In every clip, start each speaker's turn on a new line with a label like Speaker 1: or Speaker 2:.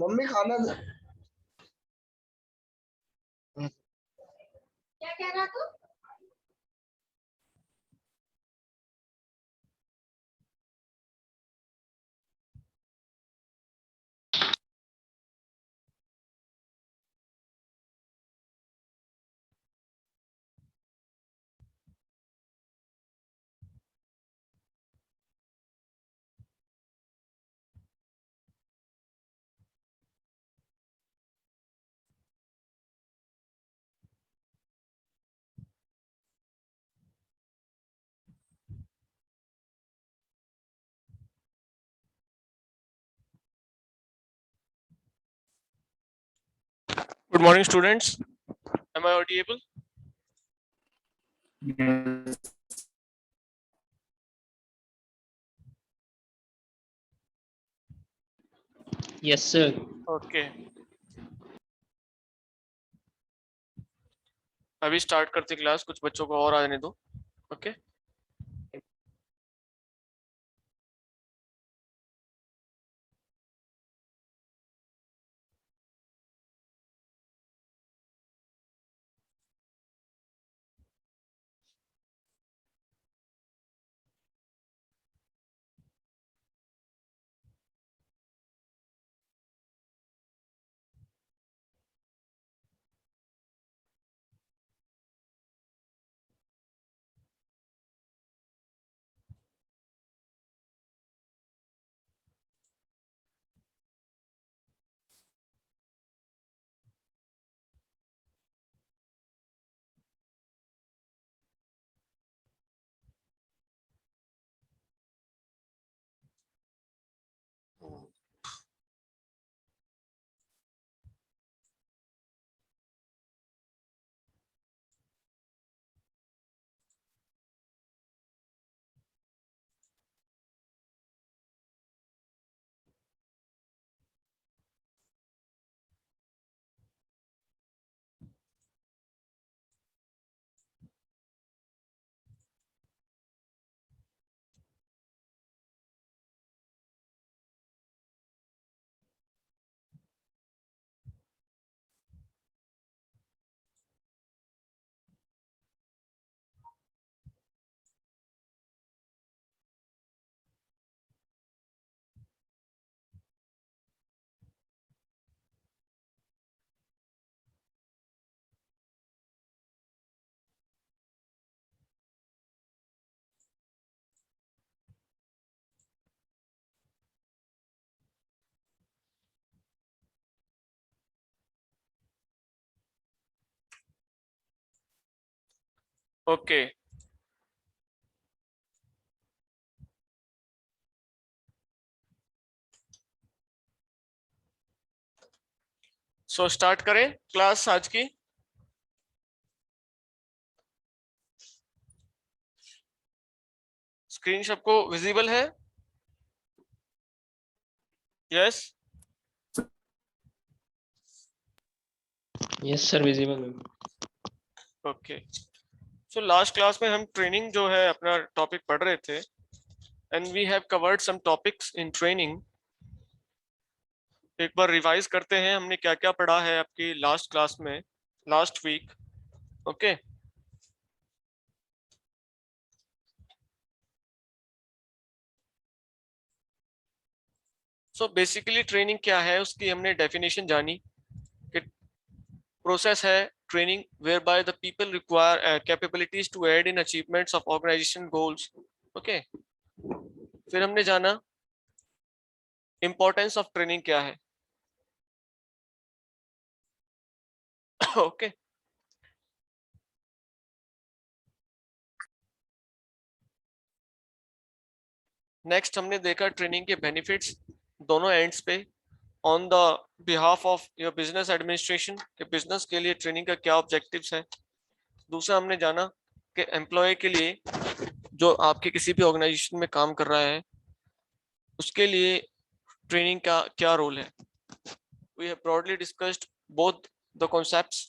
Speaker 1: Mummy खाना
Speaker 2: क्या कह रहा तू?
Speaker 3: Good morning, students. Am I audible?
Speaker 4: Yes.
Speaker 5: Yes, sir.
Speaker 3: Okay. अभी स्टार्ट करते क्लास, कुछ बच्चों को और आने दो. ओके. ओके. सो स्टार्ट करें क्लास आज की. स्क्रीन सबको विजिबल है? Yes.
Speaker 5: Yes, sir. Visible.
Speaker 3: Okay. So last class में हम ट्रेनिंग जो है अपना टॉपिक पढ़ रहे थे, and we have covered some topics in training. एक बार रिवाइज करते हैं हमने क्या क्या पढ़ा है आपकी लास्ट क्लास में, last week. Okay. So basically training क्या है उसकी हमने डेफिनेशन जानी कि प्रोसेस है training whereby the people require capabilities to aid in achievements of organisation goals. Okay. फिर हमने जाना इंपॉर्टेंस ऑफ ट्रेनिंग क्या है. ओके. नेक्स्ट हमने देखा ट्रेनिंग के बेनिफिट्स दोनों एंड्स पे on the behalf of your business administration, के बिजनेस के लिए ट्रेनिंग का क्या ऑब्जेक्टिव्स है। दूसरा हमने जाना कि एम्प्लॉय के लिए जो आपके किसी भी ऑर्गेनाइजेशन में काम कर रहा है उसके लिए ट्रेनिंग का क्या रोल है। We have broadly discussed both the concepts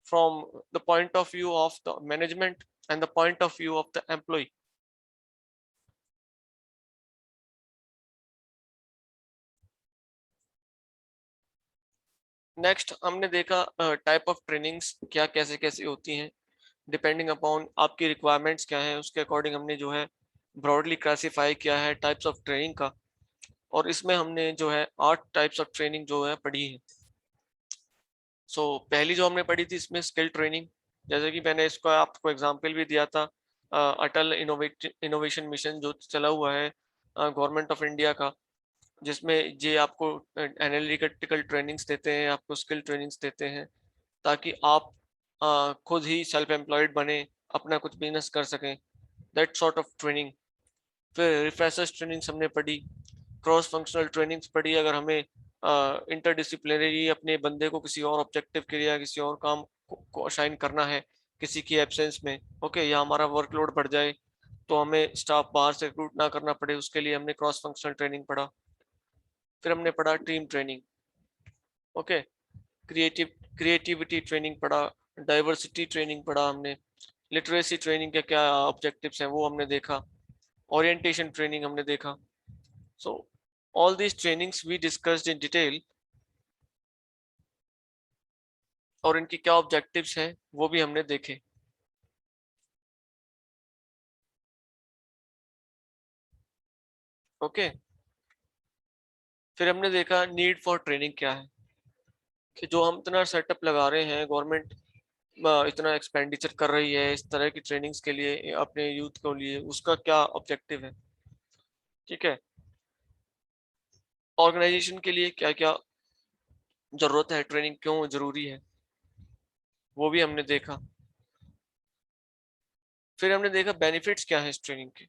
Speaker 3: from the point of view of the management and the point of view of the employee. Next हमने देखा टाइप ऑफ ट्रेनिंग्स क्या कैसे कैसे होती हैं, डिपेंडिंग अपॉन आपकी रिक्वायरमेंट्स क्या है उसके अकॉर्डिंग हमने जो है ब्रॉडली क्लासीफाई किया है टाइप्स ऑफ ट्रेनिंग का। और इसमें हमने जो है 8 टाइप्स ऑफ ट्रेनिंग जो है पढ़ी है। सो पहली जो हमने पढ़ी थी इसमें स्किल ट्रेनिंग, जैसे कि मैंने इसको आपको एग्जांपल भी दिया था, अटल इनोवेशन मिशन जो चला हुआ है गवर्नमेंट ऑफ इंडिया का, जिसमें ये आपको एनालिटिकल ट्रेनिंग्स देते हैं, आपको स्किल ट्रेनिंग्स देते हैं ताकि आप खुद ही सेल्फ एम्प्लॉयड बने, अपना कुछ बिजनेस कर सकें, दैट सॉर्ट ऑफ ट्रेनिंग। फिर रिफ्रेशर्स ट्रेनिंग्स हमने पढ़ी, क्रॉस फंक्शनल ट्रेनिंग्स पढ़ी, अगर हमें इंटरडिसिप्लिनरी अपने बंदे को किसी और ऑब्जेक्टिव के लिए या किसी और काम को असाइन करना है किसी की एब्सेंस में, ओके, या हमारा वर्कलोड बढ़ जाए तो हमें स्टाफ बाहर से रिक्रूट ना करना पड़े, उसके लिए हमने क्रॉस फंक्शनल ट्रेनिंग पढ़ा। फिर हमने पढ़ा team training, okay, creativity training पढ़ा, डाइवर्सिटी ट्रेनिंग पढ़ा हमने, लिटरेसी ट्रेनिंग के क्या ऑब्जेक्टिव्स हैं वो हमने देखा, ओरिएंटेशन ट्रेनिंग हमने देखा। So all these trainings we discussed in detail और इनकी क्या ऑब्जेक्टिव्स हैं वो भी हमने देखे। ओके, फिर हमने देखा नीड फॉर ट्रेनिंग क्या है, कि जो हम इतना सेटअप लगा रहे हैं, गवर्नमेंट इतना एक्सपेंडिचर कर रही है इस तरह की ट्रेनिंग्स के लिए अपने यूथ के लिए, उसका क्या ऑब्जेक्टिव है। ठीक है, ऑर्गेनाइजेशन के लिए क्या क्या जरूरत है, ट्रेनिंग क्यों जरूरी है, वो भी हमने देखा। फिर हमने देखा बेनिफिट्स क्या है इस ट्रेनिंग के,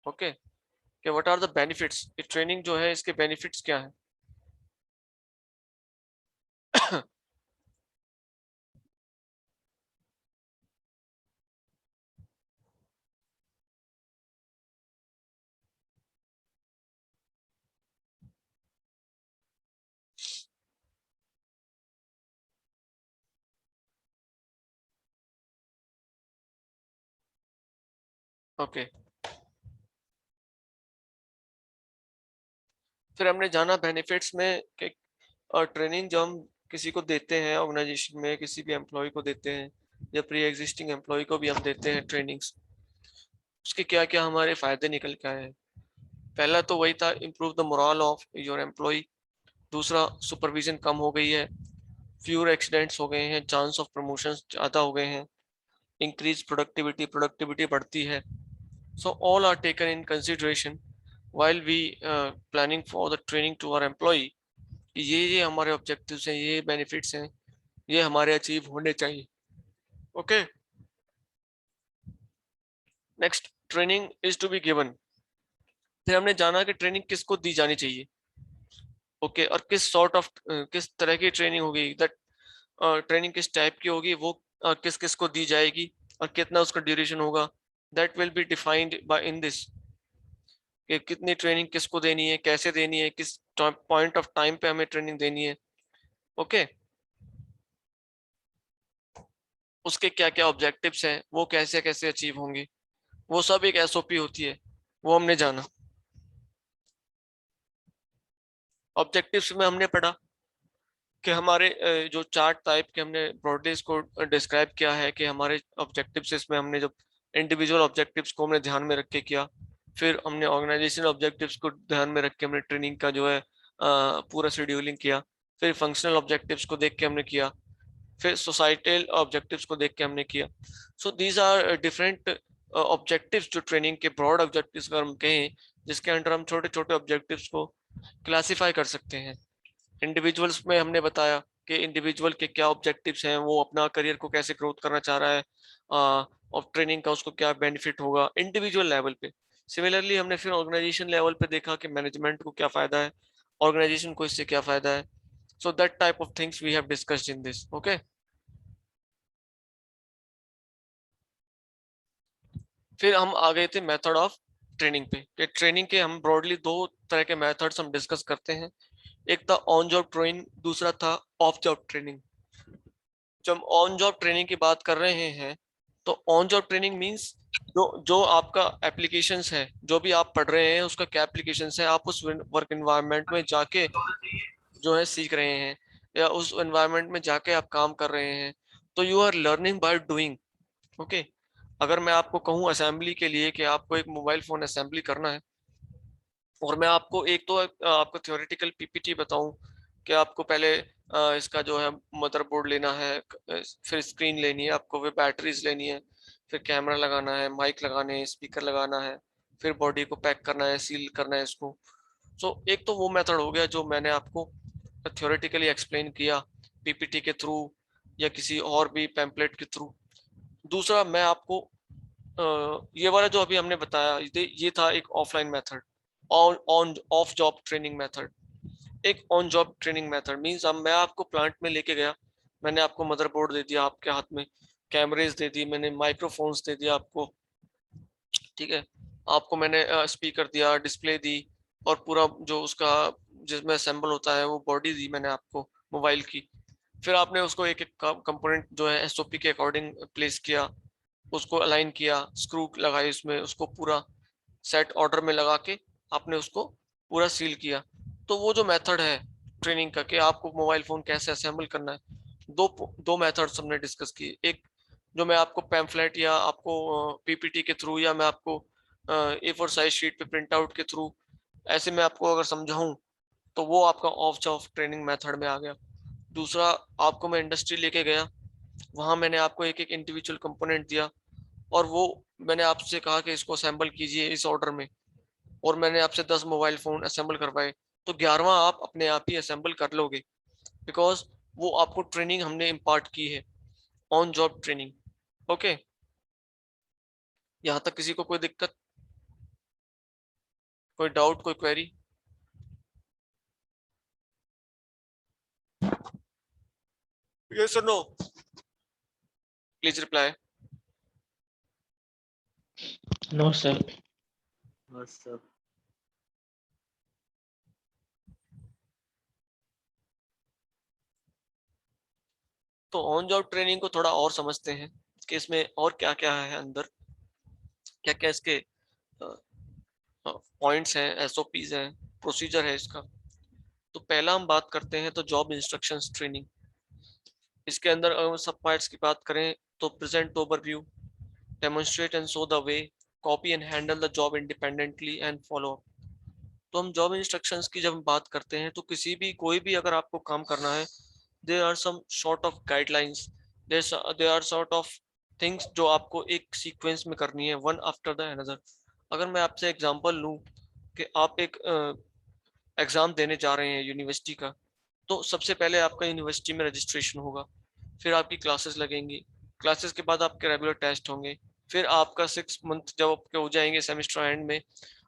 Speaker 3: ओके, कि व्हाट आर द बेनिफिट्स, ये ट्रेनिंग जो है इसके बेनिफिट्स क्या है। ओके, फिर हमने जाना बेनिफिट्स में कि ट्रेनिंग जो हम किसी को देते हैं ऑर्गेनाइजेशन में, किसी भी एम्प्लॉय को देते हैं या प्री एग्जिस्टिंग एम्प्लॉय को भी हम देते हैं ट्रेनिंग्स, उसके क्या क्या हमारे फायदे निकल के आए हैं। पहला तो वही था, improve the morale of your employ. दूसरा, सुपरविजन कम हो गई है, फ्यूअर एक्सीडेंट्स हो गए हैं, चांस ऑफ प्रमोशन ज़्यादा हो गए हैं, इंक्रीज प्रोडक्टिविटी, प्रोडक्टिविटी बढ़ती है। So all are taken in consideration while we planning for the training to our employee। ये हमारे ऑब्जेक्टिव्स हैं, ये बेनिफिट्स हैं, ये हमारे अचीव होने चाहिए। Okay, next, training is to be given. फिर हमने जाना कि ट्रेनिंग किसको दी जानी चाहिए, ओके, और किस सॉर्ट ऑफ किस तरह की ट्रेनिंग होगी, दैट ट्रेनिंग किस टाइप की होगी, वो किस किस को दी जाएगी और कितना उसका ड्यूरेशन होगा, that will be defined by in this, कि कितनी ट्रेनिंग किसको देनी है, कैसे देनी है, किस पॉइंट ऑफ टाइम पे हमें ट्रेनिंग देनी है। ओके, उसके क्या क्या ऑब्जेक्टिव्स हैं, वो कैसे कैसे अचीव होंगे, वो सब एक एसओपी होती है, वो हमने जाना। ऑब्जेक्टिव्स में हमने पढ़ा कि हमारे जो चार्ट टाइप के हमने ब्रॉडली इसको डिस्क्राइब किया है कि हमारे ऑब्जेक्टिव्स, इसमें हमने जो इंडिविजुअल ऑब्जेक्टिव्स को हमने ध्यान में रख के किया, फिर हमने ऑर्गेनाइजेशन ऑब्जेक्टिव्स को ध्यान में रख के हमने ट्रेनिंग का जो है पूरा शेड्यूलिंग किया, फिर फंक्शनल ऑब्जेक्टिव्स को देख के हमने किया, फिर सोसाइटल ऑब्जेक्टिव्स को देख के हमने किया। So these are different objectives, जो ट्रेनिंग के ब्रॉड ऑब्जेक्टिव्स अगर हम कहें, जिसके अंडर हम छोटे छोटे ऑब्जेक्टिव्स को क्लासिफाई कर सकते हैं। इंडिविजुअल्स में हमने बताया कि इंडिविजुअल के क्या ऑब्जेक्टिव्स हैं, वो अपना करियर को कैसे ग्रोथ करना चाह रहा है, और ट्रेनिंग का उसको क्या बेनिफिट होगा इंडिविजुअल लेवल पे। सिमिलरली हमने फिर ऑर्गेनाइजेशन लेवल पे देखा कि मैनेजमेंट को क्या फायदा है, ऑर्गेनाइजेशन को इससे क्या फायदा है. So that type of things we have discussed in this. Okay. फिर हम आ गए थे मेथड ऑफ ट्रेनिंग पे, कि ट्रेनिंग के हम ब्रॉडली दो तरह के मेथड्स हम डिस्कस करते हैं. एक था ऑन जॉब ट्रेनिंग, दूसरा था ऑफ जॉब ट्रेनिंग. जब हम ऑन जॉब ट्रेनिंग की बात कर रहे हैं तो ऑन जॉब ट्रेनिंग मींस जो जो आपका एप्लीकेशंस है, जो भी आप पढ़ रहे हैं उसका क्या एप्लीकेशंस है, आप उस वर्क एनवायरनमेंट में जाके जो है सीख रहे हैं, या उस एनवायरनमेंट में जाके आप काम कर रहे हैं. तो you are learning by doing. Okay. अगर मैं आपको कहूँ असेंबली के लिए कि आपको एक मोबाइल फोन असेंबली करना है, और मैं आपको एक तो आपको थ्योरेटिकल पीपीटी बताऊं कि आपको पहले इसका जो है मदरबोर्ड लेना है, फिर स्क्रीन लेनी है आपको, फिर बैटरीज लेनी है, फिर कैमरा लगाना है, माइक लगाने हैं, स्पीकर लगाना है, फिर बॉडी को पैक करना है, सील करना है इसको. सो एक तो वो मेथड हो गया जो मैंने आपको थ्योरेटिकली एक्सप्लेन किया पीपीटी के थ्रू या किसी और भी पैम्पलेट के थ्रू. दूसरा मैं आपको ये वाला जो अभी हमने बताया ये था एक offline method, on on off job training method. एक on job training method means अब मैं आपको प्लांट में लेके गया, मैंने आपको मदरबोर्ड दे दिया आपके हाथ में, कैमरेज दे दी मैंने, माइक्रोफोन्स दे दिया आपको, ठीक है, आपको मैंने स्पीकर दिया, डिस्प्ले दी, और पूरा जो उसका जिसमें असेंबल होता है वो बॉडी दी मैंने आपको मोबाइल की. फिर आपने उसको एक एक कंपोनेंट जो है एसओपी के अकॉर्डिंग प्लेस किया, उसको अलाइन किया, स्क्रू लगाई उसमें, उसको पूरा सेट ऑर्डर में लगा के आपने उसको पूरा सील किया. तो वो जो मेथड है ट्रेनिंग का कि आपको मोबाइल फोन कैसे असेंबल करना है, दो दो मेथड्स हमने डिस्कस किए. एक जो मैं आपको पैम्फलेट या आपको पीपीटी के थ्रू या मैं आपको A4 साइज शीट पे प्रिंट आउट के थ्रू ऐसे मैं आपको अगर समझाऊं तो वो आपका ऑफ जॉब ट्रेनिंग मेथड में आ गया. दूसरा, आपको मैं इंडस्ट्री लेके गया, वहां मैंने आपको एक एक इंडिविजुअल कंपोनेंट दिया, और वो मैंने आपसे कहा कि इसको असेंबल कीजिए इस ऑर्डर में, और मैंने आपसे 10 मोबाइल फोन असेंबल करवाए, तो 11वां आप अपने आप ही असेंबल कर लोगे, बिकॉज वो आपको ट्रेनिंग हमने इम्पार्ट की है, ऑन जॉब ट्रेनिंग. ओके. यहाँ तक किसी को कोई दिक्कत, कोई डाउट, कोई क्वेरी? यस और no, please reply.
Speaker 5: No, sir.
Speaker 1: बस सर.
Speaker 3: तो ऑन जॉब ट्रेनिंग को थोड़ा और समझते हैं कि इसमें और क्या क्या है अंदर, क्या क्या इसके पॉइंट्स हैं, एसओपीज हैं, प्रोसीजर है इसका. तो पहला हम बात करते हैं तो जॉब इंस्ट्रक्शंस ट्रेनिंग. इसके अंदर अगर सब पार्ट्स की बात करें तो present overview, demonstrate and show the way, copy and handle the job independently and follow up. तो हम जॉब इंस्ट्रक्शंस की जब बात करते हैं तो किसी भी कोई भी अगर आपको काम करना है, there are some sort of guidelines, there are sort of things जो आपको एक सीक्वेंस में करनी है, वन आफ्टर द अनदर. अगर मैं आपसे एग्जांपल लूं कि आप एक एग्जाम देने जा रहे हैं यूनिवर्सिटी का, तो सबसे पहले आपका यूनिवर्सिटी में रजिस्ट्रेशन होगा, फिर आपकी क्लासेस लगेंगी, क्लासेस के बाद आपके रेगुलर टेस्ट होंगे, फिर आपका 6 मंथ जब आपके हो जाएंगे सेमेस्टर एंड में,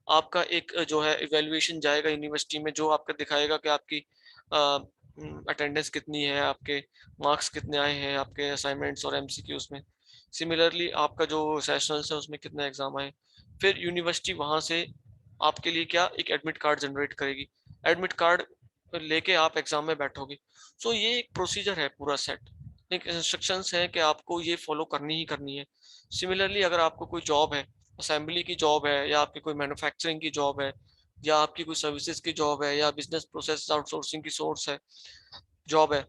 Speaker 3: आपका एक जो है इवेल्युएशन जाएगा यूनिवर्सिटी में, जो आपका दिखाएगा कि आपकी अटेंडेंस कितनी है, आपके मार्क्स कितने आए हैं, आपके असाइनमेंट्स और एमसीक्यूज में. सिमिलरली आपका जो सेशनल्स है उसमें कितने एग्जाम आए. फिर यूनिवर्सिटी वहां से आपके लिए क्या एक एडमिट कार्ड जनरेट करेगी, एडमिट कार्ड लेके आप एग्जाम में बैठोगे. सो ये एक प्रोसीजर है पूरा सेट, एक इंस्ट्रक्शंस है कि आपको ये फॉलो करनी ही करनी है. सिमिलरली अगर आपको कोई जॉब है, असेंबली की जॉब है, या आपकी कोई मैन्युफैक्चरिंग की जॉब है, या आपकी कोई सर्विसेज की जॉब है, या बिजनेस प्रोसेस आउटसोर्सिंग की सोर्स है जॉब है,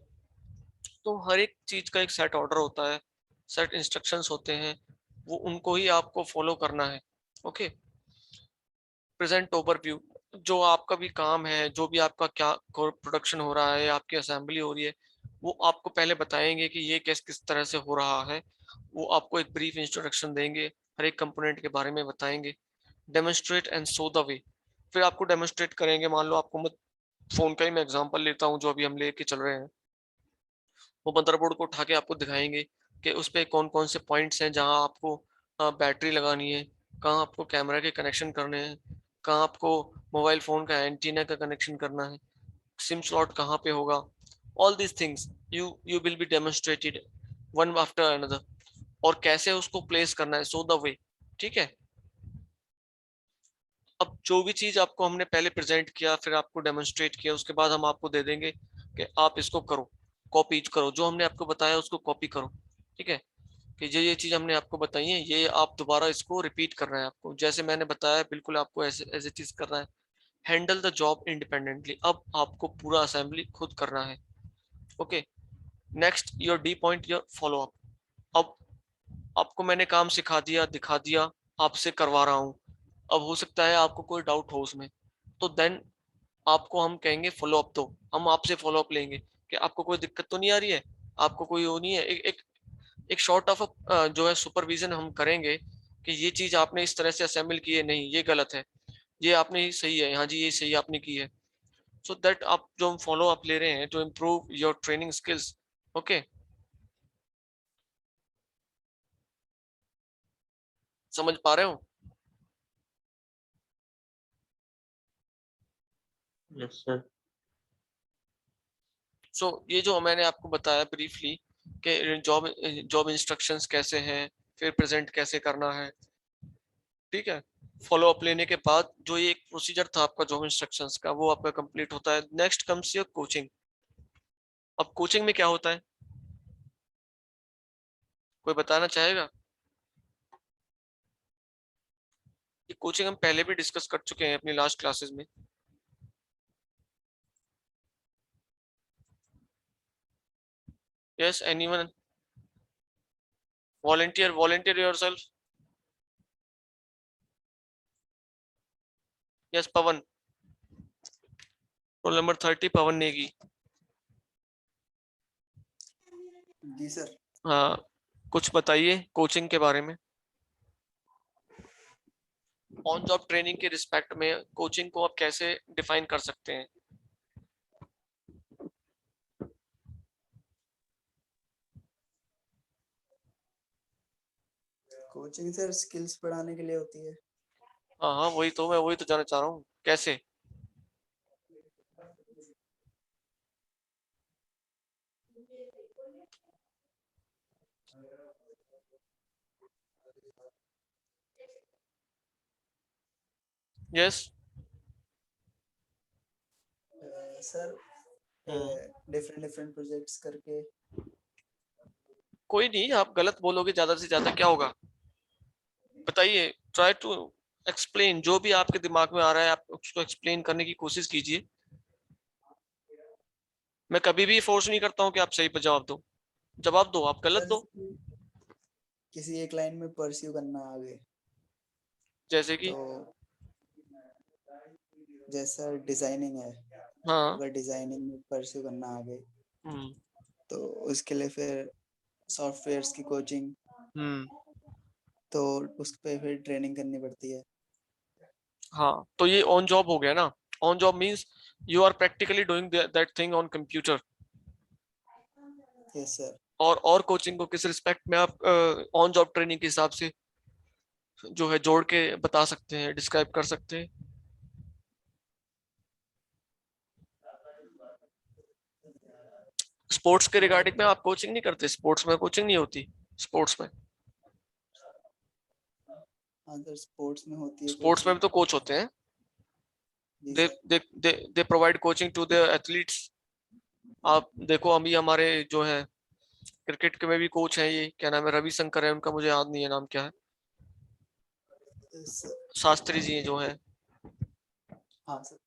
Speaker 3: तो हर एक चीज का एक सेट ऑर्डर होता है, सेट इंस्ट्रक्शंस होते हैं, वो उनको ही आपको फॉलो करना है. ओके. प्रेजेंट ओवरव्यू, जो आपका भी काम है, जो भी आपका क्या प्रोडक्शन हो रहा है, आपकी असेंबली हो रही है, वो आपको पहले बताएंगे कि ये किस किस तरह से हो रहा है, वो आपको एक ब्रीफ इंट्रोडक्शन देंगे, हर एक कंपोनेंट के बारे में बताएंगे. Demonstrate and show the way, फिर आपको डेमोन्स्ट्रेट करेंगे. मान लो आपको मत फोन का ही मैं एग्जांपल लेता हूँ जो अभी हम लेके चल रहे हैं, वो मदरबोर्ड को उठा के आपको दिखाएंगे कि उस पे कौन कौन से पॉइंट्स हैं जहां आपको बैटरी लगानी है, कहाँ आपको कैमरा के कनेक्शन करने हैं, कहाँ आपको मोबाइल फोन का एंटीना का कनेक्शन करना है, सिम स्लॉट कहाँ पे होगा, all these things you will B demonstrated one after another, और कैसे उसको प्लेस करना है, सो द वे, ठीक है। अब जो भी चीज आपको हमने पहले प्रेजेंट किया, फिर आपको डेमोन्स्ट्रेट किया, उसके बाद हम आपको दे देंगे कि आप इसको करो, कॉपी करो, जो हमने आपको बताया उसको कॉपी करो, ठीक है। कि ये चीज हमने आपको बताई है, ये आप दोबारा इसको रिपीट करना है आपको, जैसे मैंने बताया बिल्कुल आपको ऐसे एज इट इज करना है। हैंडल द जॉब इंडिपेंडेंटली, अब आपको पूरा असेंबली खुद करना है, okay. Next your D point, your follow up. अब आपको मैंने काम सिखा दिया, दिखा दिया, आपसे करवा रहा हूँ, अब हो सकता है आपको कोई डाउट हो उसमें, तो देन आपको हम कहेंगे फॉलो अप दो, हम आपसे फॉलो अप लेंगे कि आपको कोई दिक्कत तो नहीं आ रही है, आपको कोई वो नहीं है, एक शॉर्ट ऑफ जो है सुपरविजन हम करेंगे कि ये चीज आपने इस तरह से असेंबल की है, नहीं ये गलत है, ये आपने सही है, हाँ जी ये सही आपने की है, सो दैट आप जो हम फॉलो अप ले रहे हैं to improve your training skills, okay. समझ पा रहे हो?
Speaker 1: Yes sir.
Speaker 3: सो ये जो मैंने आपको बताया ब्रीफली कि जॉब जॉब इंस्ट्रक्शंस कैसे हैं, फिर प्रेजेंट कैसे करना है, ठीक है। फॉलो अप लेने के बाद जो ये एक प्रोसीजर था आपका जॉब इंस्ट्रक्शंस का, वो आपका कंप्लीट होता है। Next comes your coaching. अब कोचिंग में क्या होता है, कोई बताना चाहेगा? ये कोचिंग हम पहले भी डिस्कस कर चुके हैं अपनी लास्ट क्लासेस में। Yes, anyone? Volunteer yourself. Yes Pawan, roll number 30 Pawan Negi.
Speaker 2: जी सर।
Speaker 3: हाँ, कुछ बताइए कोचिंग के बारे में। ऑन जॉब ट्रेनिंग के रिस्पेक्ट में कोचिंग को आप कैसे डिफाइन कर सकते हैं?
Speaker 2: कोचिंग सर स्किल्स बढ़ाने के लिए होती है।
Speaker 3: हाँ हाँ, मैं वही तो जानना चाह रहा हूँ, कैसे? Yes.
Speaker 2: Sir different different projects करके।
Speaker 3: कोई नहीं, आप गलत बोलोगे ज्यादा से ज्यादा क्या होगा, बताइए। ट्राई टू एक्सप्लेन, जो भी आपके दिमाग में आ रहा है आप उसको एक्सप्लेन करने की कोशिश कीजिए। मैं कभी भी फोर्स नहीं करता हूँ कि आप सही पे जवाब दो, आप गलत
Speaker 2: सर
Speaker 3: दो।
Speaker 2: किसी एक लाइन में परस्यू करना आगे,
Speaker 3: जैसे कि?
Speaker 2: तो जैसा डिजाइनिंग है,
Speaker 3: हाँ।
Speaker 2: अगर डिजाइनिंग में परस्यू करना आगे,
Speaker 3: हम्म।
Speaker 2: तो उसके लिए फिर सॉफ्टवेयर्स की कोचिंग,
Speaker 3: हम्म।
Speaker 2: तो उस पे फिर ट्रेनिंग करनी पड़ती है।
Speaker 3: हाँ, तो ये ऑन जॉब हो गया ना। On job means you are practically doing that thing on computer.
Speaker 2: Yes sir.
Speaker 3: और कोचिंग को किस रिस्पेक्ट में आप ऑन जॉब ट्रेनिंग के हिसाब से जो है जोड़ के बता सकते हैं, डिस्क्राइब कर सकते हैं? स्पोर्ट्स के रिगार्डिंग में आप कोचिंग नहीं करते? स्पोर्ट्स में कोचिंग नहीं होती? स्पोर्ट्स में
Speaker 2: हाँ सर, स्पोर्ट्स में होती है
Speaker 3: स्पोर्ट्स में भी
Speaker 2: कोचिंग।
Speaker 3: तो कोच होते हैं।
Speaker 2: जी
Speaker 3: they
Speaker 2: sir.
Speaker 3: They they they provide coaching to the athletes. आप देखो अभी हमारे जो है क्रिकेट के में भी कोच हैं, ये क्या नाम है, रविशंकर है उनका, मुझे याद नहीं है नाम क्या है,
Speaker 2: सर
Speaker 3: शास्त्री जी जो है।
Speaker 2: हाँ सर।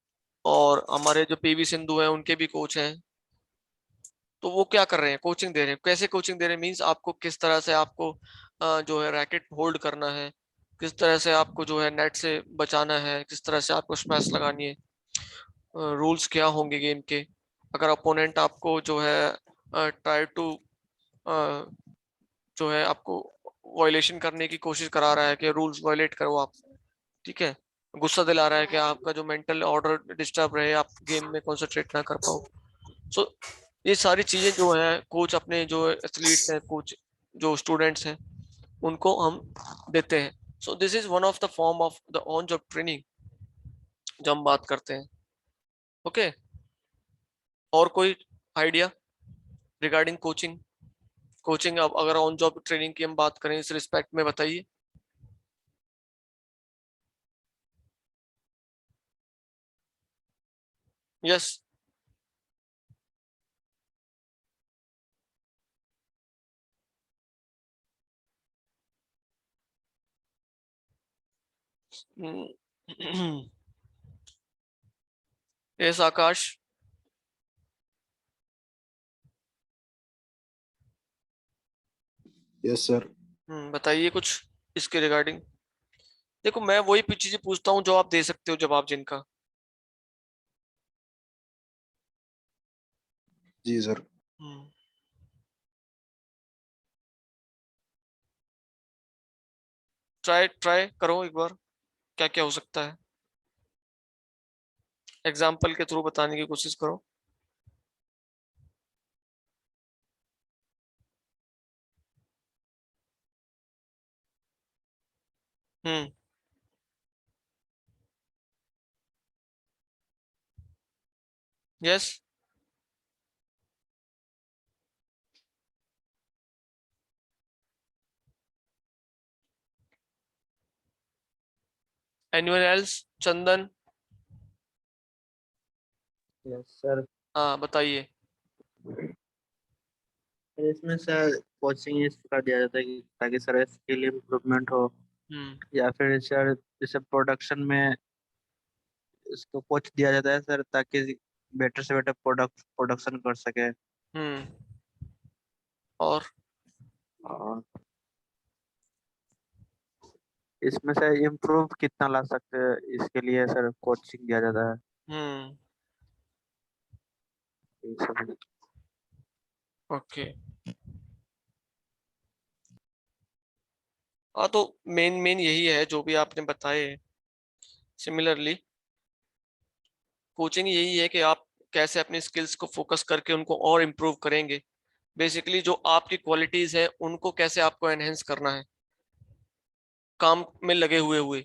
Speaker 3: और हमारे जो पीवी सिंधु हैं उनके भी कोच हैं। तो वो क्या कर रहे हैं, कोचिंग दे रहे हैं। कैसे कोचिंग दे रहे हैं मीन्स आपको किस तरह से आपको जो है रैकेट होल्ड करना है, किस तरह से आपको जो है नेट से बचाना है, किस तरह से आपको स्मैश लगानी है, रूल्स क्या होंगे गेम के। अगर अपोनेंट आपको जो है ट्राई टू जो है आपको वायलेशन करने की कोशिश करा रहा है कि रूल्स वायलेट करो आप, ठीक है, गुस्सा दिला रहा है कि आपका जो मेंटल ऑर्डर डिस्टर्ब रहे, आप गेम में कंसंट्रेट ना कर पाओ। सो ये सारी चीजें जो है कोच अपने जो एथलीट्स हैं, कोच जो स्टूडेंट्स हैं उनको हम देते हैं। So this is one of the form of the on job training जो हम बात करते हैं. ओके, और कोई आइडिया रिगार्डिंग कोचिंग? कोचिंग अब अगर ऑन जॉब ट्रेनिंग की हम बात करें इस रिस्पेक्ट में, बताइए. Yes. Yes Akash.
Speaker 4: Yes sir.
Speaker 3: बताइए कुछ इसके रिगार्डिंग. देखो मैं वही चीजें पूछता हूँ जो आप दे सकते हो जवाब जिनका.
Speaker 4: जी सर.
Speaker 3: ट्राई ट्राई करो एक बार, क्या क्या हो सकता है. एग्जाम्पल के थ्रू बताने की कोशिश करो. Hmm. Yes. Anyone else? Chandan.
Speaker 1: Yes sir.
Speaker 3: हाँ बताइए.
Speaker 1: इसमें सर कोचिंग इस प्रकार दिया जाता है कि ताकि सर स्किल इम्प्रूवमेंट हो,
Speaker 3: हम्म.
Speaker 1: या फिर सर जैसे प्रोडक्शन में इसको कोच दिया जाता है सर ताकि बेटर से बेटर प्रोडक्शन कर सके.
Speaker 3: हम्म. और
Speaker 1: और इसमें से इम्प्रूव कितना ला सकते हैं इसके लिए सर कोचिंग दिया जाता है.
Speaker 3: हम्म.
Speaker 1: ये सब.
Speaker 3: ओके. हाँ तो मेन मेन यही है जो भी आपने बताए. सिमिलरली कोचिंग यही है कि आप कैसे अपनी स्किल्स को फोकस करके उनको और इम्प्रूव करेंगे. बेसिकली जो आपकी क्वालिटीज है उनको कैसे आपको एनहेंस करना है काम में लगे हुए हुए.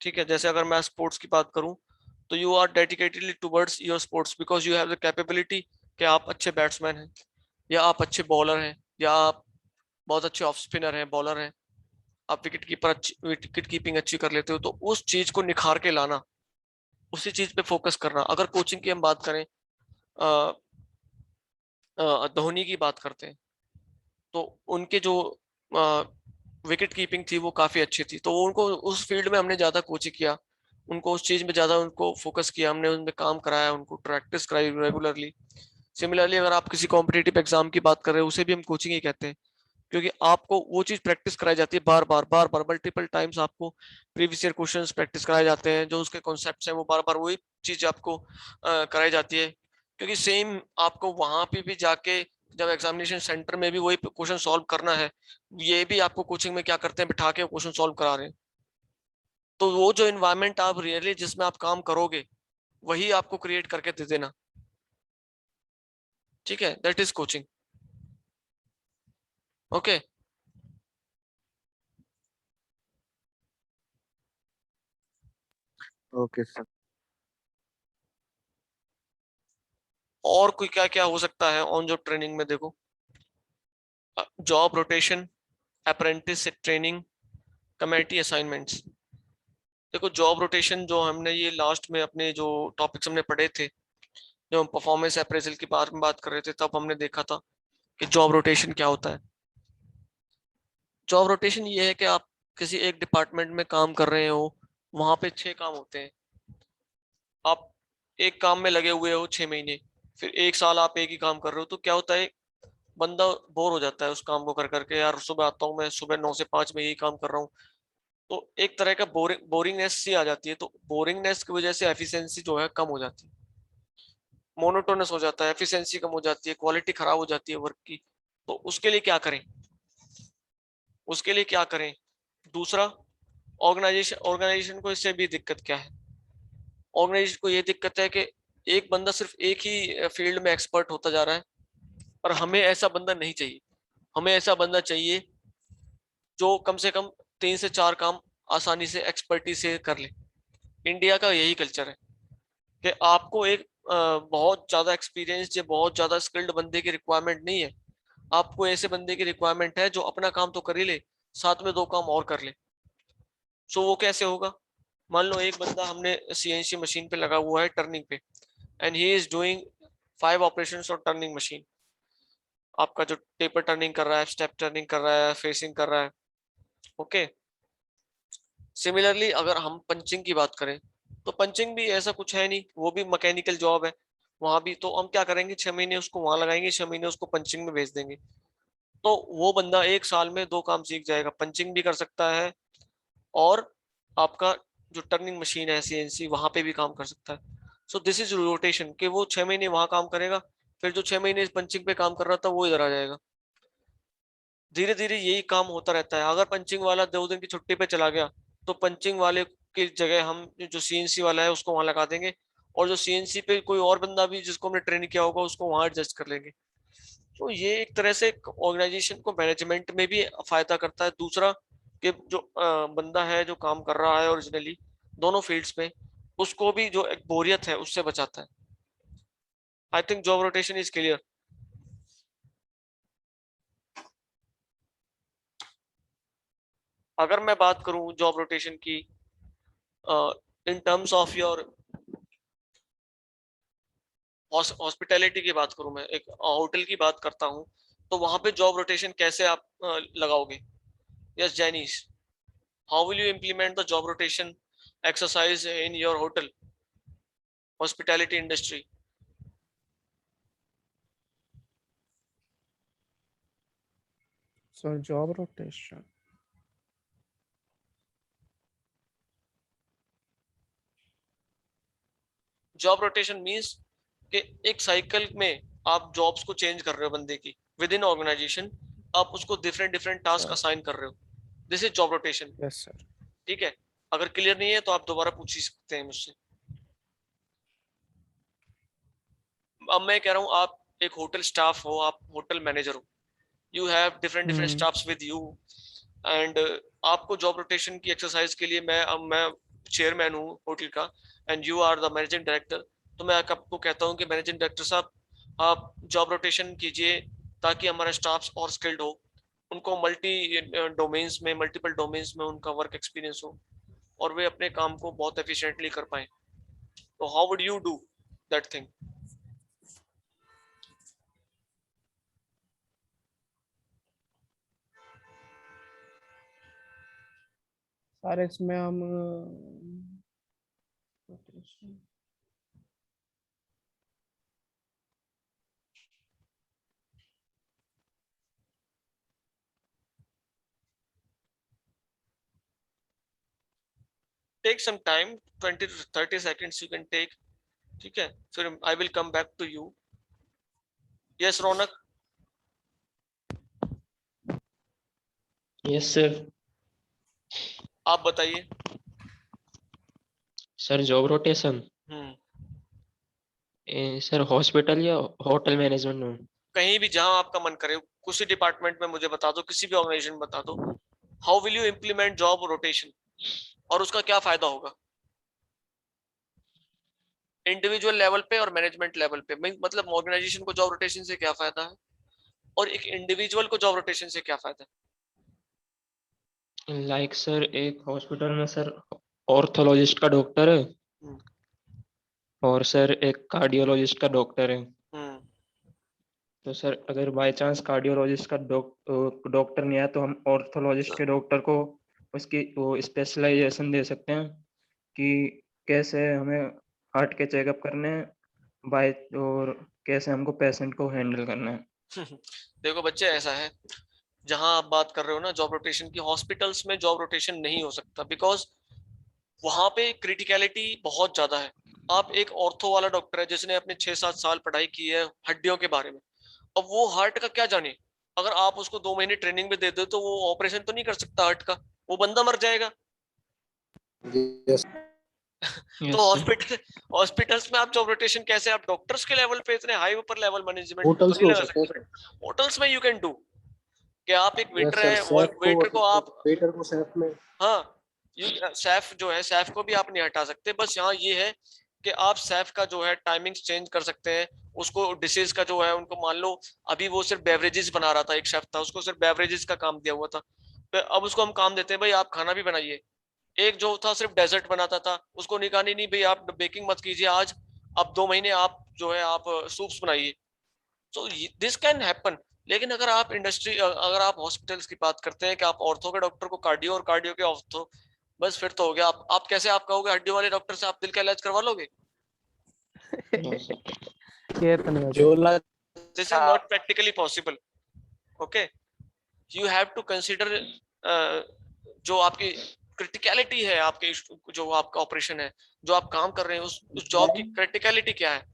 Speaker 3: ठीक है, जैसे अगर मैं स्पोर्ट्स की बात करूं तो you are dedicatedly towards your sports because you have the capability कि आप अच्छे बैट्समैन हैं, या आप अच्छे बॉलर हैं, या आप बहुत अच्छे ऑफ स्पिनर हैं, बॉलर हैं, आप विकेट कीपर अच्छी विकेट कीपिंग अच्छी कर लेते हो. तो उस चीज को निखार के लाना, उसी चीज पे फोकस करना. अगर कोचिंग की हम बात करें, धोनी की बात करते हैं, तो उनके जो विकेट कीपिंग थी वो काफी अच्छी थी, तो उनको उस फील्ड में हमने ज्यादा कोचिंग किया, उनको उस चीज में ज्यादा उनको फोकस किया, हमने उनमें काम कराया, उनको प्रैक्टिस कराई रेगुलरली. सिमिलरली अगर आप किसी कॉम्पिटिटिव एग्जाम की बात कर रहे हो उसे भी हम कोचिंग ही कहते हैं, क्योंकि आपको वो चीज प्रैक्टिस कराई जाती है बार बार मल्टीपल टाइम्स. आपको प्रीवियस ईयर क्वेश्चंस प्रैक्टिस कराए जाते हैं, जो उसके कॉन्सेप्ट्स हैं वो बार बार वही चीज आपको कराई जाती है, क्योंकि सेम आपको वहां पे भी जाके जब एग्जामिनेशन सेंटर में भी वही क्वेश्चन सॉल्व करना है, ये भी आपको कोचिंग में क्या करते हैं, बिठा के क्वेश्चन सॉल्व करा रहे हैं. तो वो जो इन्वायरमेंट आप रियली जिसमें आप काम करोगे वही आपको क्रिएट करके दे देना. ठीक है, that is coaching. Okay.
Speaker 1: Okay sir.
Speaker 3: और कोई क्या क्या हो सकता है ऑन जॉब ट्रेनिंग में? देखो, job rotation, apprentice training, committee assignments. देखो जॉब रोटेशन जो हमने ये लास्ट में अपने जो टॉपिक्स हमने पढ़े थे, जब हम परफॉर्मेंस अप्रेजल के बारे में बात कर रहे थे, तब हमने देखा था कि जॉब रोटेशन क्या होता है. जॉब रोटेशन ये है कि आप किसी एक डिपार्टमेंट में काम कर रहे हो, वहां पे 6 काम होते हैं, आप एक काम में लगे हुए हो 6 महीने, फिर 1 साल आप एक ही काम कर रहे हो, तो क्या होता है, बंदा बोर हो जाता है उस काम को कर करके. यार सुबह आता हूँ मैं, सुबह 9 से 5 में यही काम कर रहा हूँ, तो एक तरह का बोरिंगनेस सी आ जाती है. तो बोरिंगनेस की वजह से एफिशिएंसी जो है कम हो जाती है, मोनोटोनस हो जाता है, एफिशिएंसी कम हो जाती है, क्वालिटी खराब हो जाती है वर्क की. तो उसके लिए क्या करें, उसके लिए क्या करें? दूसरा, ऑर्गेनाइजेशन को इससे भी दिक्कत क्या है? ऑर्गेनाइजेशन को ये दिक्कत है कि एक बंदा सिर्फ एक ही फील्ड में एक्सपर्ट होता जा रहा है, और हमें ऐसा बंदा नहीं चाहिए. हमें ऐसा बंदा चाहिए जो कम से कम 3 से 4 काम आसानी से एक्सपर्टी से कर ले। इंडिया का यही कल्चर है कि आपको एक बहुत ज्यादा एक्सपीरियंस या बहुत ज्यादा स्किल्ड बंदे की रिक्वायरमेंट नहीं है, आपको ऐसे बंदे की रिक्वायरमेंट है जो अपना काम तो कर ही ले, साथ में 2 काम और कर ले। सो वो कैसे होगा? मान लो एक बंदा हमने सीएनसी मशीन पे लगा हुआ है टर्निंग पे, and he is doing 5 operations on turning machine. आपका जो टेपर टर्निंग कर रहा है, स्टेप टर्निंग कर रहा है, फेसिंग कर रहा है, ओके। सिमिलरली अगर हम पंचिंग की बात करें तो पंचिंग भी ऐसा कुछ है नहीं, वो भी मैकेनिकल जॉब है। वहां भी तो हम क्या करेंगे, 6 महीने उसको वहां लगाएंगे, 6 महीने उसको पंचिंग में भेज देंगे। तो वो बंदा 1 साल में 2 काम सीख जाएगा, पंचिंग भी कर सकता है और आपका जो टर्निंग मशीन है सीएनसी वहां पे भी काम कर सकता है। सो दिस इज रोटेशन, कि वो 6 महीने वहां काम करेगा, फिर जो 6 महीने पंचिंग पे काम कर रहा था वो इधर आ जाएगा। धीरे धीरे यही काम होता रहता है। अगर पंचिंग वाला 2 दिन की छुट्टी पे चला गया तो पंचिंग वाले की जगह हम जो सीएनसी वाला है उसको वहां लगा देंगे, और जो सीएनसी पे कोई और बंदा भी जिसको हमने ट्रेन किया होगा उसको वहां एडजस्ट कर लेंगे। तो ये एक तरह से ऑर्गेनाइजेशन को मैनेजमेंट में भी फायदा करता है। दूसरा कि जो बंदा है जो काम कर रहा है ओरिजिनली दोनों फील्ड्स में, उसको भी जो एक बोरियत है उससे बचाता है। I think job rotation is clear. अगर मैं बात करूं जॉब रोटेशन की in terms of your hospitality की बात करूं, मैं एक होटल की बात करता हूं, तो वहां पे जॉब रोटेशन कैसे आप लगाओगे? Yes Janice, how will you implement the job rotation exercise in your hotel hospitality industry?
Speaker 4: So job rotation.
Speaker 3: Job rotation means कि एक साइकिल में आप जॉब्स को चेंज कर रहे हो बंदे की विद इन ऑर्गेनाइजेशन, आप उसको डिफरेंट डिफरेंट टास्क असाइन कर रहे हो, this is job rotation.
Speaker 4: Yes, sir.
Speaker 3: ठीक है, अगर क्लियर नहीं है तो आप दोबारा पूछ ही सकते हैं मुझसे। अब मैं कह रहा हूँ आप एक होटल स्टाफ हो, आप होटल मैनेजर हो, you have different different staffs with you, and आपको जॉब रोटेशन की एक्सरसाइज के लिए मैं चेयरमैन हूँ होटल का and you are the managing director. तो मैं आपको कहता हूँ कि मैनेजिंग डायरेक्टर साहब आप जॉब रोटेशन कीजिए ताकि हमारा स्टाफ और स्किल्ड हो, उनको डोमेन्स में मल्टीपल डोमेन्स में उनका वर्क एक्सपीरियंस हो और वे अपने काम को बहुत एफिशिएंटली कर पाए। तो how would you do that thing?
Speaker 4: Sir इसमें हम
Speaker 3: take some time, 20 to 30 seconds you can take, ठीक है, फिर I will come back to you. Yes Raunak.
Speaker 5: Yes, sir.
Speaker 3: आप बताइए।
Speaker 5: Sir job rotation sir hospital या होटल मैनेजमेंट में?
Speaker 3: कहीं भी जहां आपका मन करे, किसी डिपार्टमेंट में मुझे बता दो, किसी भी ऑर्गेनाइजेशन में बता दो, how will you implement job rotation और उसका क्या फायदा होगा इंडिविजुअल लेवल पे और मैनेजमेंट लेवल पे? मतलब ऑर्गेनाइजेशन को जॉब रोटेशन से क्या फायदा है और एक इंडिविजुअल को जॉब रोटेशन से क्या फायदा है?
Speaker 5: लाइक सर एक हॉस्पिटल में सर ऑर्थोलॉजिस्ट का डॉक्टर है और सर एक कार्डियोलॉजिस्ट का डॉक्टर है। तो सर अगर बाय चांस कार्डियोलॉजिस्ट का डॉक्टर नहीं आया तो हम ऑर्थोलॉजिस्ट के डॉक्टर को उसकी वो स्पेशलाइजेशन दे सकते हैं कि कैसे हमें हार्ट के चेकअप करने हैं बाय और कैसे हमको पेशेंट को हैंडल करना है।
Speaker 3: देखो बच्चे, ऐसा है जहां आप बात कर रहे हो ना जॉब रोटेशन की, हॉस्पिटल्स में जॉब रोटेशन नहीं हो सकता बिकॉज वहां पे क्रिटिकलिटी बहुत ज्यादा है। आप एक ऑर्थो वाला डॉक्टर है जिसने अपने 6-7 साल पढ़ाई की है हड्डियों के बारे में, अब वो हार्ट का क्या जाने? अगर आप उसको 2 महीने ट्रेनिंग में दे दो तो वो ऑपरेशन तो नहीं कर सकता हार्ट का, वो बंदा मर जाएगा।
Speaker 4: yes.
Speaker 3: तो हॉस्पिटल्स में आप जॉब रोटेशन कैसे, आप डॉक्टर्स के लेवल पे इतने हाई ऊपर लेवल मैनेजमेंट तो
Speaker 4: होटल्स
Speaker 3: नहीं
Speaker 4: में हो
Speaker 3: लगा
Speaker 4: सकता है
Speaker 3: सकते। होटल्स में यू कैन डू कि आप एक
Speaker 4: यस
Speaker 3: वेटर
Speaker 4: सर,
Speaker 3: है, वेटर को आप,
Speaker 4: वेटर को शेफ में
Speaker 3: हाँ, सैफ जो है, सैफ को भी आप नहीं हटा सकते। बस यहाँ ये है कि आप सैफ का जो है टाइमिंग्स चेंज कर सकते हैं, उसको डिशेज का जो है उनको, मान लो अभी वो सिर्फ बेवरेजेस बना रहा था, एक शेफ था, उसको सिर्फ बेवरेजेस का काम दिया हुआ था, तो अब उसको हम काम देते हैं भाई आप खाना भी बनाइए। एक जो था सिर्फ डेजर्ट बनाता था, उसको निकाली नहीं भाई आप बेकिंग मत कीजिए आज, अब 2 महीने आप जो है आप सूप्स बनाइए। So this can happen. लेकिन अगर आप इंडस्ट्री, अगर आप हॉस्पिटल्स की बात करते हैं कि आप ऑर्थो के डॉक्टर को कार्डियो और कार्डियो के ऑर्थो, बस फिर तो हो गया। आप कैसे आप कहोगे हड्डी वाले डॉक्टर से आप दिल का इलाज करवा लोगे?
Speaker 5: No sir.
Speaker 4: ये तो नहीं होता।
Speaker 1: झोला
Speaker 3: this is not practically possible. Okay, you have to consider जो आपकी क्रिटिकलिटी है, आपके जो आपका ऑपरेशन है, जो आप काम कर रहे हैं, उस जॉब की क्रिटिकलिटी क्या है।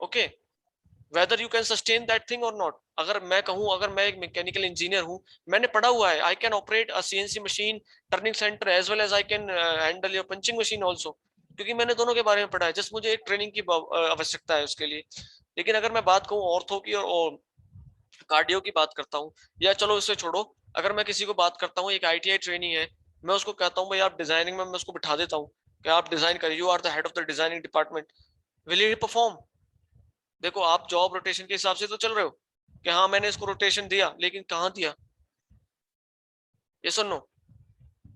Speaker 3: Okay, whether you can sustain that thing or not। अगर मैं कहूँ, अगर मैं एक मैकेनिकल इंजीनियर हूँ, मैंने पढ़ा हुआ है, I can operate a CNC machine, turning center, as well as I can handle your punching machine also, क्योंकि मैंने दोनों के बारे में पढ़ा है। जस्ट मुझे एक ट्रेनिंग की आवश्यकता है उसके लिए। लेकिन अगर मैं बात कहूँ ऑर्थो की और कार्डियो की बात करता हूँ, या चलो इसे छोड़ो, अगर मैं किसी को बात करता हूँ, एक आईटीआई ट्रेनी है, मैं उसको कहता हूँ भाई आप डिजाइनिंग में, मैं उसको बिठा देता हूँ कि आप डिजाइन करिए, you are the head of the designing department, will he perform? देखो आप जॉब रोटेशन के हिसाब से तो चल रहे हो कि हाँ मैंने इसको रोटेशन दिया, लेकिन कहाँ दिया? ये सुनो,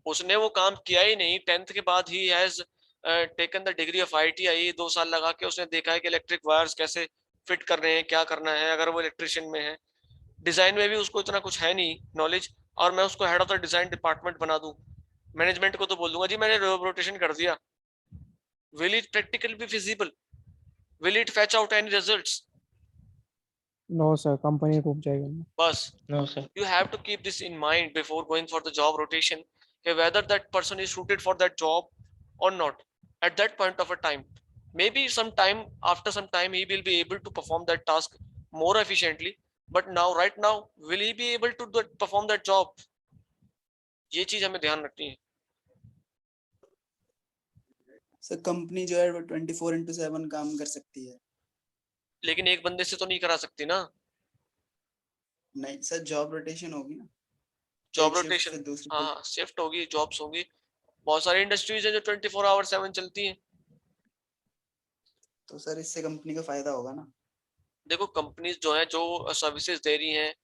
Speaker 3: उसने वो काम किया ही नहीं। 10th के बाद he has taken the degree of ITI. 2 साल लगा के उसने देखा है कि इलेक्ट्रिक वायर्स कैसे फिट करने हैं, क्या करना है, अगर वो इलेक्ट्रिशियन में है। डिजाइन में भी उसको इतना कुछ है नहीं नॉलेज, और मैं उसको head of the design department बना दूं, मैनेजमेंट को तो बोल दूंगा जी मैंने रोटेशन कर दिया। Will it practical be feasible? Will it fetch out any results?
Speaker 4: No sir, company डूब जाएगी।
Speaker 3: बस
Speaker 5: no sir.
Speaker 3: you have to keep this in mind before going for the job rotation, whether that person is suited for that job or not at that point of a time. Maybe sometime, after some time, he will be able to perform that task more efficiently, but now, right now, will he be able to perform that job? ये चीज हमें ध्यान रखनी है।
Speaker 2: Sir company जो है वो 24/7 काम कर सकती है।
Speaker 3: लेकिन एक बंदे से तो नहीं करा सकती ना।
Speaker 2: नहीं सर, जॉब रोटेशन होगी ना,
Speaker 3: जॉब
Speaker 2: एक शिफ्ट
Speaker 3: रोटेशन,
Speaker 2: से दूसरी
Speaker 3: हाँ शिफ्ट होगी, जॉब्स होगी। बहुत सारी इंडस्ट्रीज है जो 24/7 चलती हैं।
Speaker 2: तो सर इससे कंपनी का फायदा होगा ना।
Speaker 3: देखो कंपनीज जो है, जो सर्विसेज दे रही हैं,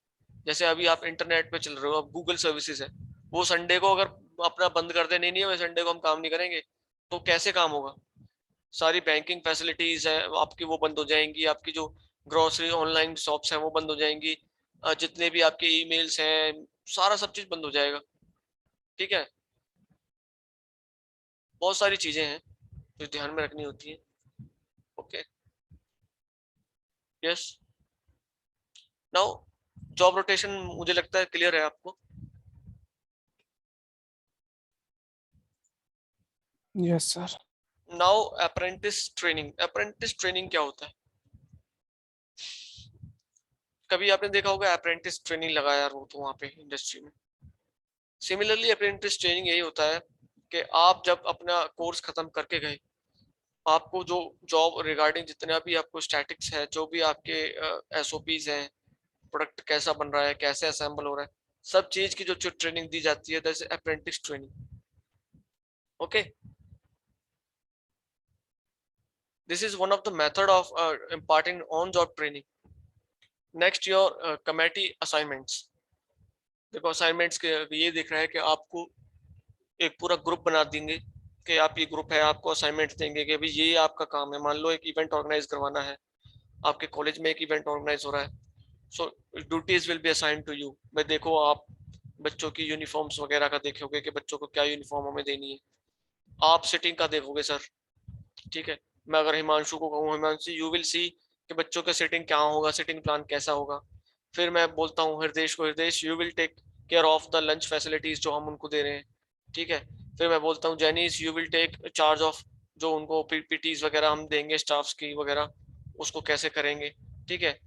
Speaker 3: जैसे अभी आप इंटरनेट पे चल रहे हो, अब गूगल सर्विसेज है, वो संडे को अगर अपना बंद कर दे, नहीं नहीं संडे को हम काम नहीं करेंगे, तो कैसे काम होगा? सारी बैंकिंग फैसिलिटीज है आपकी वो बंद हो जाएंगी, आपकी जो ग्रोसरी ऑनलाइन शॉप्स हैं वो बंद हो जाएंगी, जितने भी आपके ईमेल्स हैं, सारा सब चीज बंद हो जाएगा। ठीक है, बहुत सारी चीजें हैं जो ध्यान में रखनी होती है। Okay, yes, now job rotation मुझे लगता है क्लियर है आपको।
Speaker 4: Yes sir.
Speaker 3: Now apprentice training. Apprentice training क्या होता है? कभी आपने देखा होगा अप्रेंटिस ट्रेनिंग लगाया यार वो तो वहाँ पे इंडस्ट्री में। सिमिलरली अप्रेंटिस ट्रेनिंग यही होता है कि आप जब अपना कोर्स खत्म करके गए, आपको जो जॉब रिगार्डिंग जितने भी आपको स्टैटिक्स है, जो भी आपके एसओपीज हैं, प्रोडक्ट कैसा बन रहा है, कैसे असेंबल हो रहा है, सब चीज की जो ट्रेनिंग दी जाती है, that's apprentice training. Okay, this is one of the method of imparting on job training। next your committee assignments। देखो असाइनमेंट्स के ये दिख रहा है कि आपको एक पूरा ग्रुप बना देंगे कि आप ये ग्रुप है, आपको असाइनमेंट देंगे कि भाई ये आपका काम है। मान लो एक इवेंट ऑर्गेनाइज करवाना है, आपके कॉलेज में एक इवेंट ऑर्गेनाइज हो रहा है, so duties will be assigned to you. भाई देखो आप बच्चों की यूनिफॉर्म्स वगैरह का देखोगे कि बच्चों को क्या यूनिफॉर्म हमें देनी है, आप सिटिंग का देखोगे सर। ठीक है, मैं अगर हिमांशु को कहूँ हिमांशु यू विल सी कि बच्चों का सिटिंग क्या होगा, सिटिंग प्लान कैसा होगा। फिर मैं बोलता हूँ हृदेश को, Hridesh you will take care of the lunch facilities जो हम उनको दे रहे हैं। ठीक है, फिर मैं बोलता हूँ Janice you will take charge of जो उनको पीपीटीज वगैरह हम देंगे स्टाफ्स की वगैरह, उसको कैसे करेंगे। ठीक है,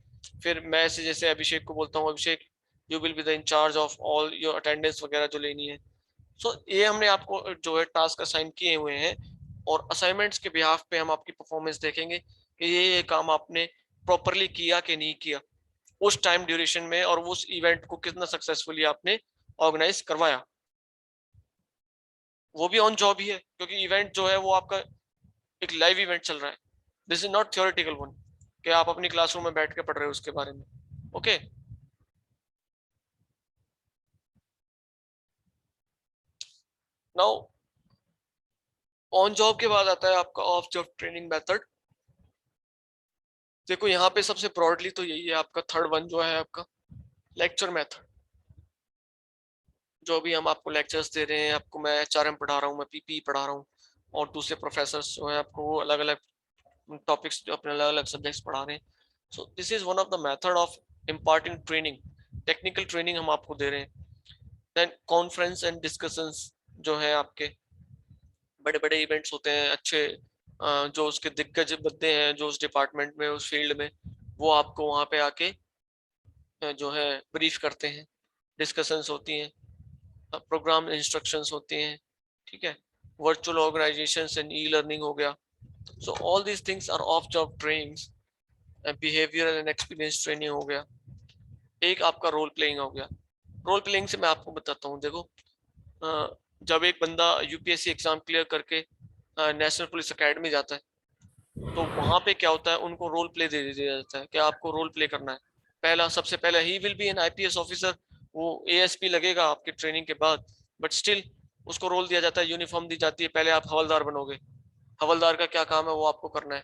Speaker 3: फिर मैं ऐसे जैसे अभिषेक को बोलता हूँ Abhishek you will be the in charge of all your attendance वगैरह जो लेनी है। सो ये हमने आपको जो है टास्क असाइन किए हुए हैं, और असाइनमेंट्स के बिहाफ पे हम आपकी परफॉर्मेंस देखेंगे कि ये काम आपने प्रॉपरली किया कि नहीं किया। उस टाइम ड्यूरेशन में और उस इवेंट को कितना सक्सेसफुली आपने ऑर्गेनाइज करवाया। वो भी ऑन जॉब ही है, क्योंकि इवेंट जो है वो आपका एक लाइव इवेंट चल रहा है। This is not theoretical one कि आप अपनी क्लासरूम में बैठ के पढ़ रहे हो उसके बारे में। ओके नाउ ऑन जॉब के बाद आता है आपका ऑफ जॉब ट्रेनिंग मेथड। देखो यहाँ पे सबसे ब्रॉडली तो यही है आपका थर्ड वन जो है आपका लेक्चर मेथड। जो भी हम आपको लेक्चर्स दे रहे हैं, आपको मैं एचआरएम पढ़ा रहा हूँ, मैं पीपी पढ़ा रहा हूँ, और दूसरे प्रोफेसर जो है आपको वो अलग अलग टॉपिक्स जो अपने अलग अलग सब्जेक्ट्स पढ़ा रहे हैं। So this is one of the method of imparting training, technical training हम आपको दे रहे हैं। देन कॉन्फ्रेंस एंड डिस्कशंस जो है आपके बड़े बड़े इवेंट्स होते हैं अच्छे, जो उसके दिग्गज बंदे हैं जो उस डिपार्टमेंट में उस फील्ड में, वो आपको वहाँ पे आके जो है ब्रीफ करते हैं, डिस्कशंस होती हैं, प्रोग्राम इंस्ट्रक्शंस होती हैं, ठीक है, virtual organisations and e learning हो गया। So all these things are of job trainings. Behavioural and experience training हो गया। एक आपका रोल प्लेइंग हो गया। रोल प्लेइंग से मैं आपको बताता हूँ, देखो जब एक बंदा यूपीएससी एग्जाम क्लियर करके नेशनल पुलिस एकेडमी जाता है, तो वहां पे क्या होता है, उनको रोल प्ले दे दिया जाता है कि आपको रोल प्ले करना है। पहला सबसे पहले he will be N IPS officer, वो एएसपी लगेगा आपकी ट्रेनिंग के बाद, बट स्टिल उसको रोल दिया जाता है, यूनिफॉर्म दी जाती है, पहले आप हवलदार बनोगे। हवलदार का क्या काम है वो आपको करना है।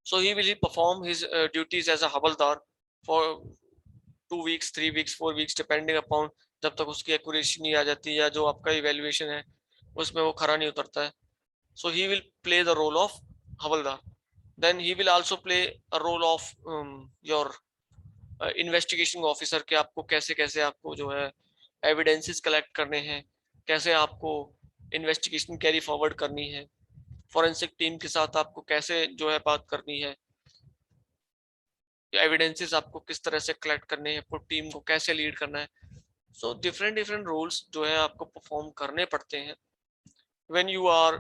Speaker 3: So he will perform his duties as a havildar for 2 weeks 3 weeks 4 weeks depending upon, जब तक उसकी एक्यूरेसी नहीं आ जाती या जो आपका इवेल्युएशन है उसमें वो खरा नहीं उतरता है। So he will play the role of Havaldar. Then he will also play a role of your investigation officer, कि आपको कैसे कैसे आपको जो है एविडेंसेस कलेक्ट करने हैं, कैसे आपको इन्वेस्टिगेशन कैरी फॉरवर्ड करनी है, फॉरेंसिक टीम के साथ आपको कैसे जो है बात करनी है, एविडेंसेस आपको किस तरह से कलेक्ट करने हैं, आपको टीम को कैसे लीड करना है। सो डिफरेंट डिफरेंट रोल्स जो है आपको परफॉर्म करने पड़ते हैं when you are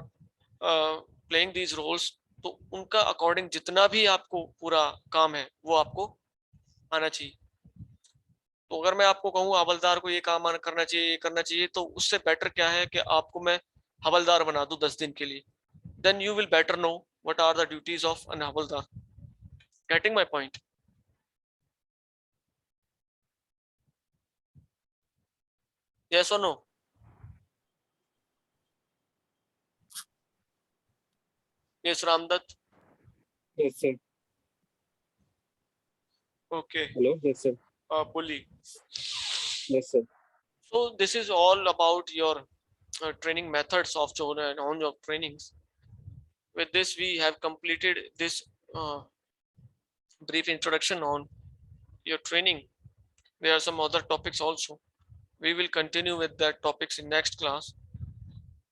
Speaker 3: playing these roles. तो उनका अकॉर्डिंग जितना भी आपको पूरा काम है वो आपको आना चाहिए। तो अगर मैं आपको कहूँ हवलदार को ये काम करना चाहिए, ये करना चाहिए, तो उससे बेटर क्या है कि आपको मैं हवलदार बना दूं 10 दिन के लिए। Then you will better know what are the duties of an havildar. Getting my point? Yes और no? Yes Ramdatt?
Speaker 6: Yes, sir.
Speaker 3: Okay
Speaker 6: Hello. Yes, sir.
Speaker 3: bully.
Speaker 6: Yes, sir.
Speaker 3: So this is all about your training methods of job and on job trainings. With this we have completed this brief introduction on your training. There are some other topics also. We will continue with that topics in next class.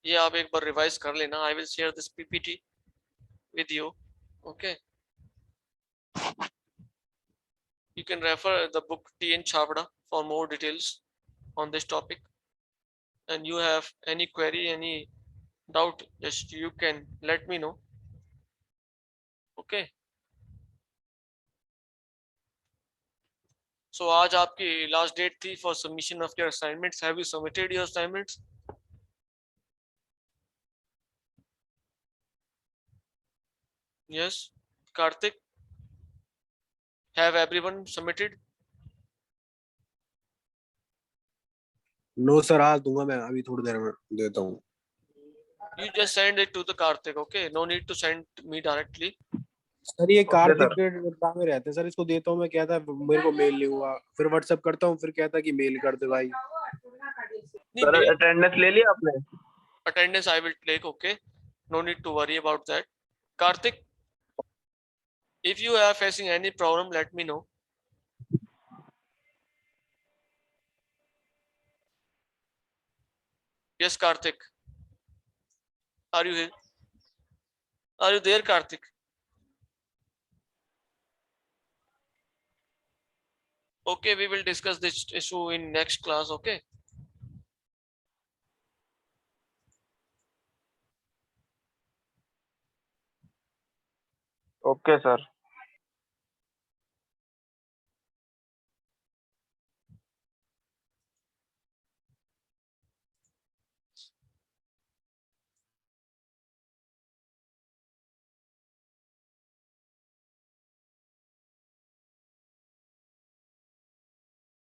Speaker 3: ये आप एक बार revise कर लेना. I will share this PPT with you. Okay. You can refer the book T.N. Chavda for more details on this topic. And you have any query, any doubt, just you can let me know. Okay. So आज आपकी last date थी for submission of your assignments. Have you submitted your assignments? Yes. Kartik, have everyone submitted?
Speaker 7: No sir, आज दूंगा मैं, अभी थोड़ी देर में देता हूँ।
Speaker 3: You just send it to the Karthik, okay? No need to send me directly.
Speaker 7: Sir ये कार्तिक काम में रहते हैं सर, इसको देता हूँ मैं, कहता है मेरे को मेल नहीं हुआ, फिर व्हाट्सएप करता हूँ, फिर कहता है कि मेल कर दे भाई।
Speaker 1: सर अटेंडेंस ले लिया आपने?
Speaker 3: Attendance I will take, okay? No need to worry about that. Karthik, if you are facing any problem, let me know. Yes, Karthik. Are you here? Are you there, Karthik? Okay, we will discuss this issue in next class, okay?
Speaker 1: Okay sir.